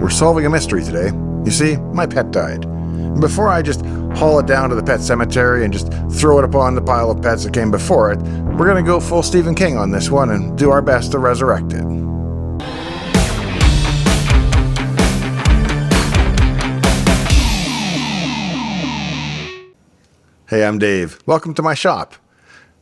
We're solving a mystery today. You see, my pet died. Before I just haul it down to the pet cemetery and just throw it upon the pile of pets that came before it, we're gonna go full Stephen King on this one and do our best to resurrect it. Hey, I'm Dave. Welcome to my shop.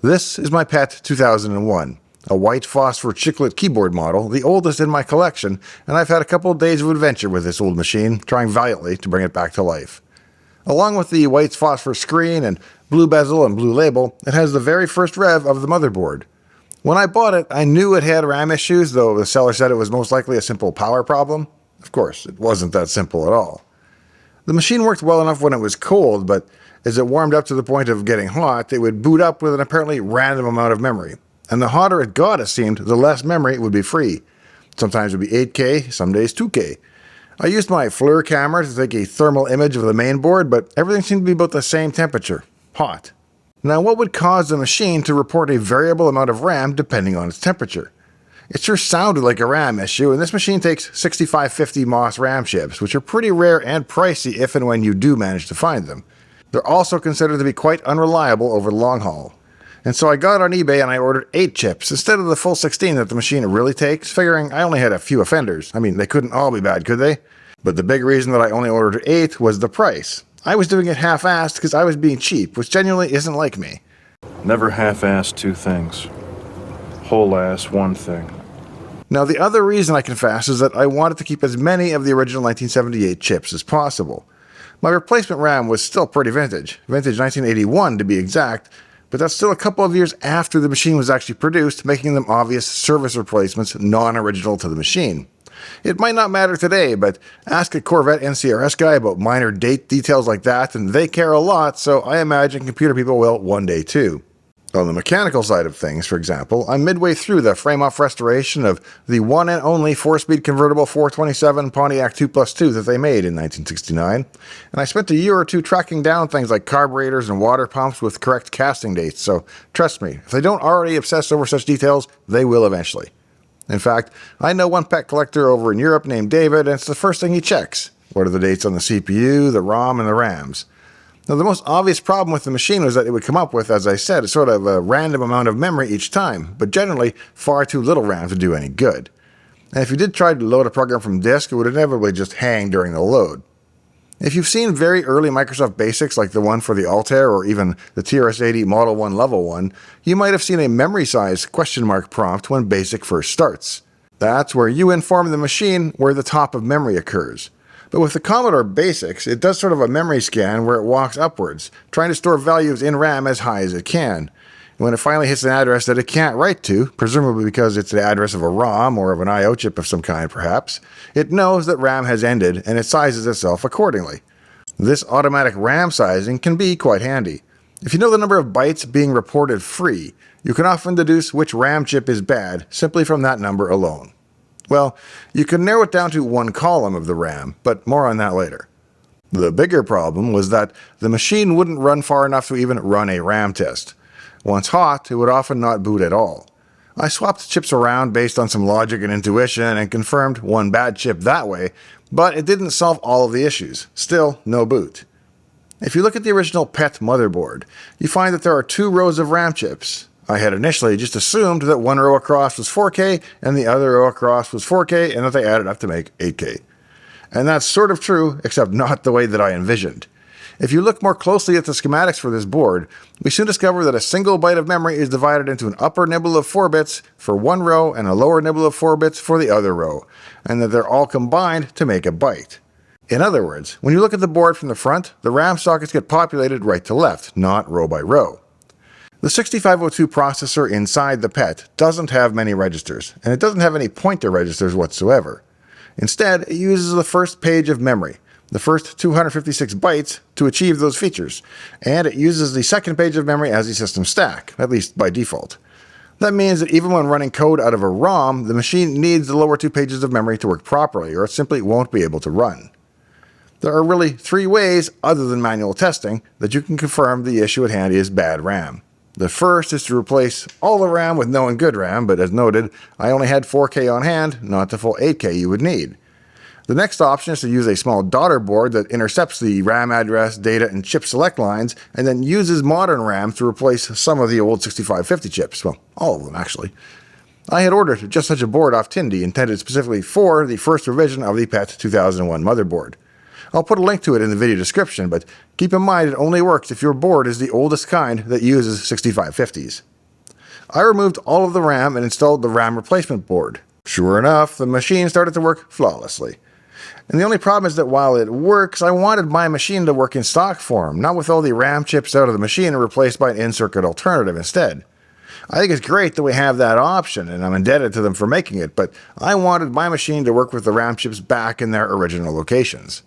This is my pet 2001. A white phosphor chiclet keyboard model, the oldest in my collection, and I've had a couple of days of adventure with this old machine, trying valiantly to bring it back to life. Along with the white phosphor screen and blue bezel and blue label, it has the very first rev of the motherboard. When I bought it, I knew it had RAM issues, though the seller said it was most likely a simple power problem. Of course, it wasn't that simple at all. The machine worked well enough when it was cold, but as it warmed up to the point of getting hot, it would boot up with an apparently random amount of memory. And the hotter it got, it seemed, the less memory would be free. Sometimes it would be 8K, some days 2K. I used my FLIR camera to take a thermal image of the main board, but everything seemed to be about the same temperature, hot. Now, what would cause the machine to report a variable amount of RAM depending on its temperature? It sure sounded like a RAM issue, and this machine takes 6550 MOS RAM chips, which are pretty rare and pricey if and when you do manage to find them. They're also considered to be quite unreliable over the long haul. And so I got on eBay and I ordered 8 chips instead of the full 16 that the machine really takes, figuring I only had a few offenders. I mean, they couldn't all be bad, could they? But the big reason that I only ordered 8 was the price. I was doing it half-assed because I was being cheap, which genuinely isn't like me. Never half-ass two things. Whole-ass one thing. Now, the other reason I confess is that I wanted to keep as many of the original 1978 chips as possible. My replacement RAM was still pretty vintage 1981 to be exact, but that's still a couple of years after the machine was actually produced, making them obvious service replacements non-original to the machine. It might not matter today, but ask a Corvette NCRS guy about minor date details like that, and they care a lot, so I imagine computer people will one day too. On the mechanical side of things, for example, I'm midway through the frame-off restoration of the one and only 4-speed convertible 427 Pontiac 2+2 that they made in 1969, and I spent a year or two tracking down things like carburetors and water pumps with correct casting dates, so trust me, if they don't already obsess over such details, they will eventually. In fact, I know one pet collector over in Europe named David, and it's the first thing he checks. What are the dates on the CPU, the ROM, and the RAMs? Now, the most obvious problem with the machine was that it would come up with, as I said, sort of a random amount of memory each time, but generally far too little RAM to do any good. And if you did try to load a program from disk, it would inevitably just hang during the load. If you've seen very early Microsoft Basics like the one for the Altair or even the TRS-80 Model 1 Level 1, you might have seen a memory size question mark prompt when BASIC first starts. That's where you inform the machine where the top of memory occurs. But with the Commodore Basics, it does sort of a memory scan where it walks upwards, trying to store values in RAM as high as it can. And when it finally hits an address that it can't write to, presumably because it's the address of a ROM or of an I/O chip of some kind perhaps, it knows that RAM has ended and it sizes itself accordingly. This automatic RAM sizing can be quite handy. If you know the number of bytes being reported free, you can often deduce which RAM chip is bad simply from that number alone. Well, you can narrow it down to one column of the RAM, but more on that later. The bigger problem was that the machine wouldn't run far enough to even run a RAM test. Once hot, it would often not boot at all. I swapped chips around based on some logic and intuition and confirmed one bad chip that way, but it didn't solve all of the issues. Still, no boot. If you look at the original PET motherboard, you find that there are 2 rows of RAM chips. I had initially just assumed that one row across was 4K and the other row across was 4K and that they added up to make 8K. And that's sort of true, except not the way that I envisioned. If you look more closely at the schematics for this board, we soon discover that a single byte of memory is divided into an upper nibble of 4 bits for one row and a lower nibble of 4 bits for the other row, and that they're all combined to make a byte. In other words, when you look at the board from the front, the RAM sockets get populated right to left, not row by row. The 6502 processor inside the PET doesn't have many registers, and it doesn't have any pointer registers whatsoever. Instead, it uses the first page of memory, the first 256 bytes, to achieve those features, and it uses the second page of memory as the system stack, at least by default. That means that even when running code out of a ROM, the machine needs the lower 2 pages of memory to work properly, or it simply won't be able to run. There are really 3 ways, other than manual testing, that you can confirm the issue at hand is bad RAM. The first is to replace all the RAM with no and good RAM, but as noted, I only had 4K on hand, not the full 8K you would need. The next option is to use a small daughter board that intercepts the RAM address, data, and chip select lines, and then uses modern RAM to replace some of the old 6550 chips. Well, all of them, actually. I had ordered just such a board off Tindy, intended specifically for the first revision of the PET 2001 motherboard. I'll put a link to it in the video description, but keep in mind it only works if your board is the oldest kind that uses 6550s. I removed all of the RAM and installed the RAM replacement board. Sure enough, the machine started to work flawlessly. And the only problem is that while it works, I wanted my machine to work in stock form, not with all the RAM chips out of the machine and replaced by an in-circuit alternative instead. I think it's great that we have that option, and I'm indebted to them for making it, but I wanted my machine to work with the RAM chips back in their original locations.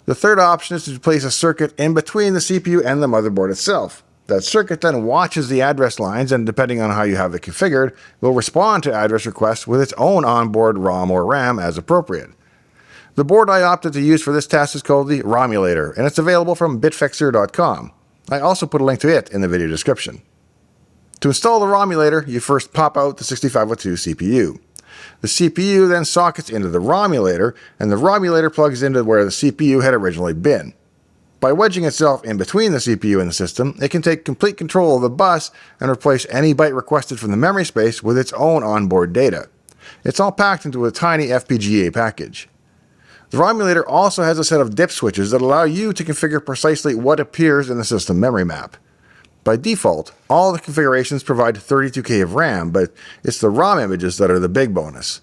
The third option is to place a circuit in between the CPU and the motherboard itself. That circuit then watches the address lines and, depending on how you have it configured, will respond to address requests with its own onboard ROM or RAM as appropriate. The board I opted to use for this test is called the Romulator, and it's available from bitfixer.com. I also put a link to it in the video description. To install the Romulator, you first pop out the 6502 CPU. The CPU then sockets into the Romulator, and the Romulator plugs into where the CPU had originally been. By wedging itself in between the CPU and the system, it can take complete control of the bus and replace any byte requested from the memory space with its own onboard data. It's all packed into a tiny FPGA package. The Romulator also has a set of dip switches that allow you to configure precisely what appears in the system memory map. By default, all the configurations provide 32K of RAM, but it's the ROM images that are the big bonus.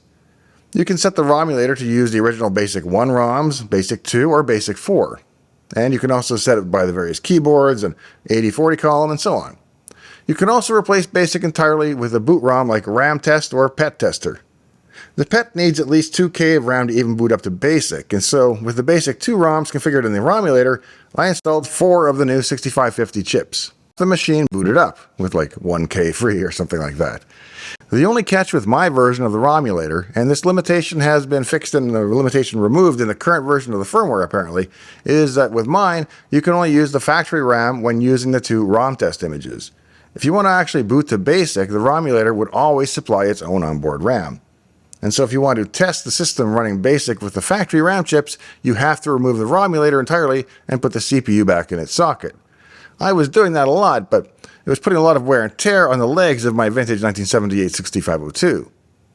You can set the Romulator to use the original BASIC 1 ROMs, BASIC 2, or BASIC 4. And you can also set it by the various keyboards and 8040 column and so on. You can also replace BASIC entirely with a boot ROM like RAM Test or PET Tester. The PET needs at least 2K of RAM to even boot up to BASIC, and so with the BASIC 2 ROMs configured in the Romulator, I installed 4 of the new 6550 chips. The machine booted up with like 1K free or something like that. The only catch with my version of the Romulator, and this limitation has been fixed and the limitation removed in the current version of the firmware apparently, is that with mine, you can only use the factory RAM when using the 2 ROM test images. If you want to actually boot to BASIC, the Romulator would always supply its own onboard RAM. And so if you want to test the system running BASIC with the factory RAM chips, you have to remove the Romulator entirely and put the CPU back in its socket. I was doing that a lot, but it was putting a lot of wear and tear on the legs of my vintage 1978 6502.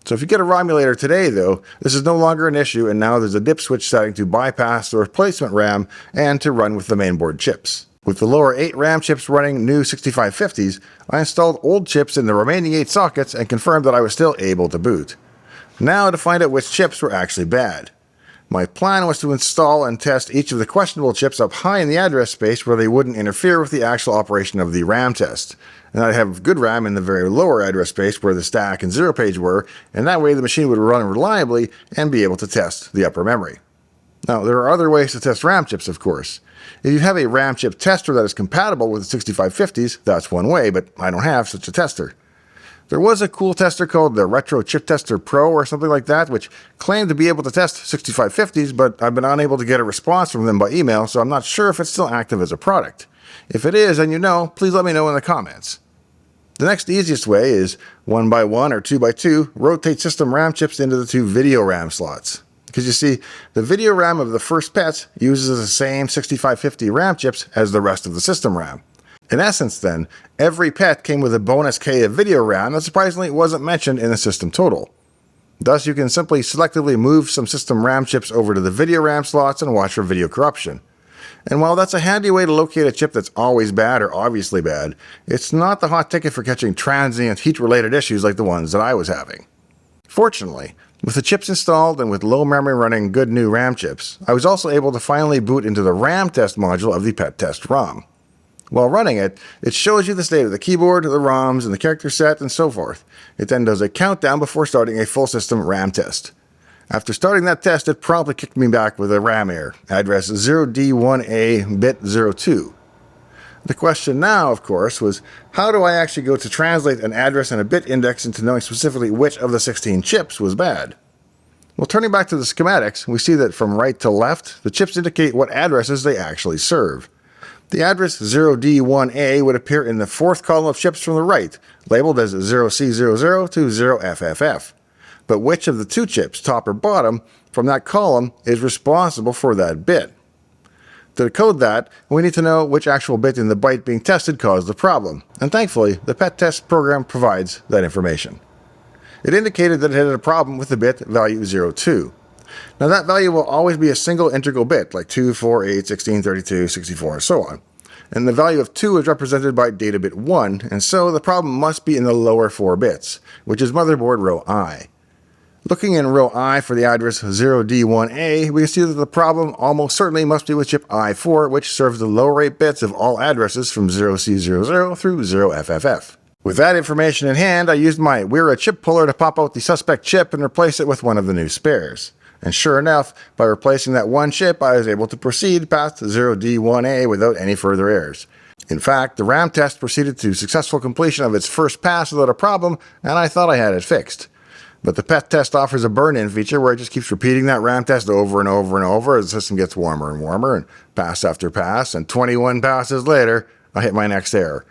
So if you get a Romulator today, though, this is no longer an issue, and now there's a dip switch setting to bypass the replacement RAM and to run with the mainboard chips. With the lower 8 RAM chips running new 6550s, I installed old chips in the remaining 8 sockets and confirmed that I was still able to boot. Now to find out which chips were actually bad. My plan was to install and test each of the questionable chips up high in the address space where they wouldn't interfere with the actual operation of the RAM test. And I'd have good RAM in the very lower address space where the stack and 0 page were, and that way the machine would run reliably and be able to test the upper memory. Now, there are other ways to test RAM chips, of course. If you have a RAM chip tester that is compatible with the 6550s, that's one way, but I don't have such a tester. There was a cool tester called the Retro Chip Tester Pro or something like that, which claimed to be able to test 6550s, but I've been unable to get a response from them by email, so I'm not sure if it's still active as a product. If it is, and you know, please let me know in the comments. The next easiest way is 1x1 or 2x2, rotate system RAM chips into the 2 video RAM slots. Because you see, the video RAM of the first PET uses the same 6550 RAM chips as the rest of the system RAM. In essence then, every PET came with a bonus K of video RAM that surprisingly wasn't mentioned in the system total. Thus you can simply selectively move some system RAM chips over to the video RAM slots and watch for video corruption. And while that's a handy way to locate a chip that's always bad or obviously bad, it's not the hot ticket for catching transient heat-related issues like the ones that I was having. Fortunately, with the chips installed and with low memory running good new RAM chips, I was also able to finally boot into the RAM test module of the PET test ROM. While running it, it shows you the state of the keyboard, the ROMs, and the character set, and so forth. It then does a countdown before starting a full system RAM test. After starting that test, it promptly kicked me back with a RAM error, address 0D1A bit 02. The question now, of course, was how do I actually go to translate an address and a bit index into knowing specifically which of the 16 chips was bad? Well, turning back to the schematics, we see that from right to left, the chips indicate what addresses they actually serve. The address 0D1A would appear in the 4th column of chips from the right, labeled as 0C00 to 0FFF. but which of the two chips, top or bottom, from that column is responsible for that bit. To decode that, we need to know which actual bit in the byte being tested caused the problem, and thankfully, the PET test program provides that information. It indicated that it had a problem with the bit value 02. Now that value will always be a single integral bit, like 2, 4, 8, 16, 32, 64, and so on. And the value of 2 is represented by data bit 1, and so the problem must be in the lower 4 bits, which is motherboard row I. Looking in row I for the address 0D1A, we can see that the problem almost certainly must be with chip I4, which serves the lower 8 bits of all addresses from 0C00 through 0FFF. With that information in hand, I used my Wera chip puller to pop out the suspect chip and replace it with one of the new spares. And sure enough, by replacing that one chip, I was able to proceed past 0D1A without any further errors. In fact, the RAM test proceeded to successful completion of its first pass without a problem, and I thought I had it fixed. But the PET test offers a burn-in feature where it just keeps repeating that RAM test over and over and over as the system gets warmer and warmer, and pass after pass, and 21 passes later, I hit my next error.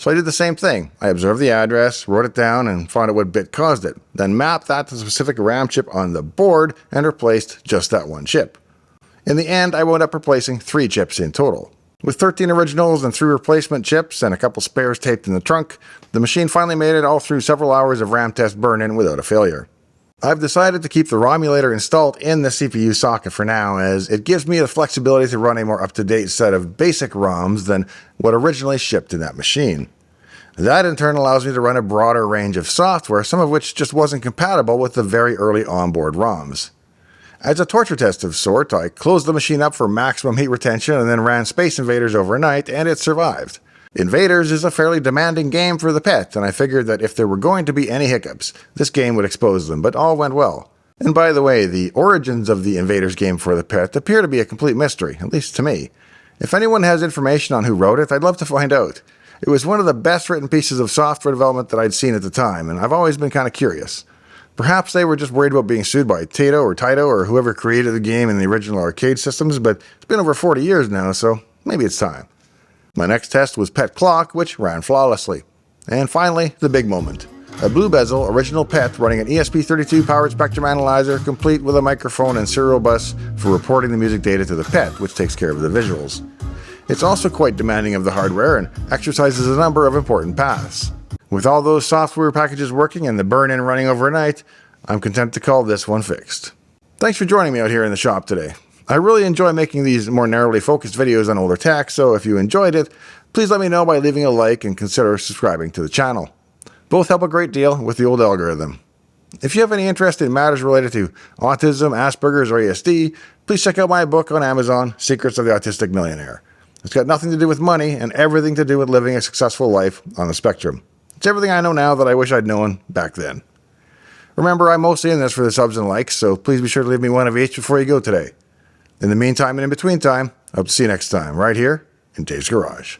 So I did the same thing. I observed the address, wrote it down, and found out what bit caused it, then mapped that to the specific RAM chip on the board and replaced just that one chip. In the end, I wound up replacing 3 chips in total. With 13 originals and 3 replacement chips and a couple spares taped in the trunk, the machine finally made it all through several hours of RAM test burn-in without a failure. I've decided to keep the ROMulator installed in the CPU socket for now, as it gives me the flexibility to run a more up-to-date set of basic ROMs than what originally shipped in that machine. That in turn allows me to run a broader range of software, some of which just wasn't compatible with the very early onboard ROMs. As a torture test of sort, I closed the machine up for maximum heat retention and then ran Space Invaders overnight, and it survived. Invaders is a fairly demanding game for the PET, and I figured that if there were going to be any hiccups, this game would expose them, but all went well. And by the way, the origins of the Invaders game for the PET appear to be a complete mystery, at least to me. If anyone has information on who wrote it, I'd love to find out. It was one of the best written pieces of software development that I'd seen at the time, and I've always been kind of curious. Perhaps they were just worried about being sued by Taito or whoever created the game in the original arcade systems, but it's been over 40 years now, so maybe it's time. My next test was PET Clock, which ran flawlessly. And finally, the big moment. A Blue Bezel original PET running an ESP32 powered spectrum analyzer, complete with a microphone and serial bus for reporting the music data to the PET, which takes care of the visuals. It's also quite demanding of the hardware and exercises a number of important paths. With all those software packages working and the burn-in running overnight, I'm content to call this one fixed. Thanks for joining me out here in the shop today. I really enjoy making these more narrowly focused videos on older tech, so if you enjoyed it, please let me know by leaving a like and consider subscribing to the channel. Both help a great deal with the old algorithm. If you have any interest in matters related to autism, Asperger's, or ASD, please check out my book on Amazon, Secrets of the Autistic Millionaire. It's got nothing to do with money and everything to do with living a successful life on the spectrum. It's everything I know now that I wish I'd known back then. Remember, I'm mostly in this for the subs and likes, so please be sure to leave me one of each before you go today. In the meantime and in between time, I hope to see you next time, right here in Dave's Garage.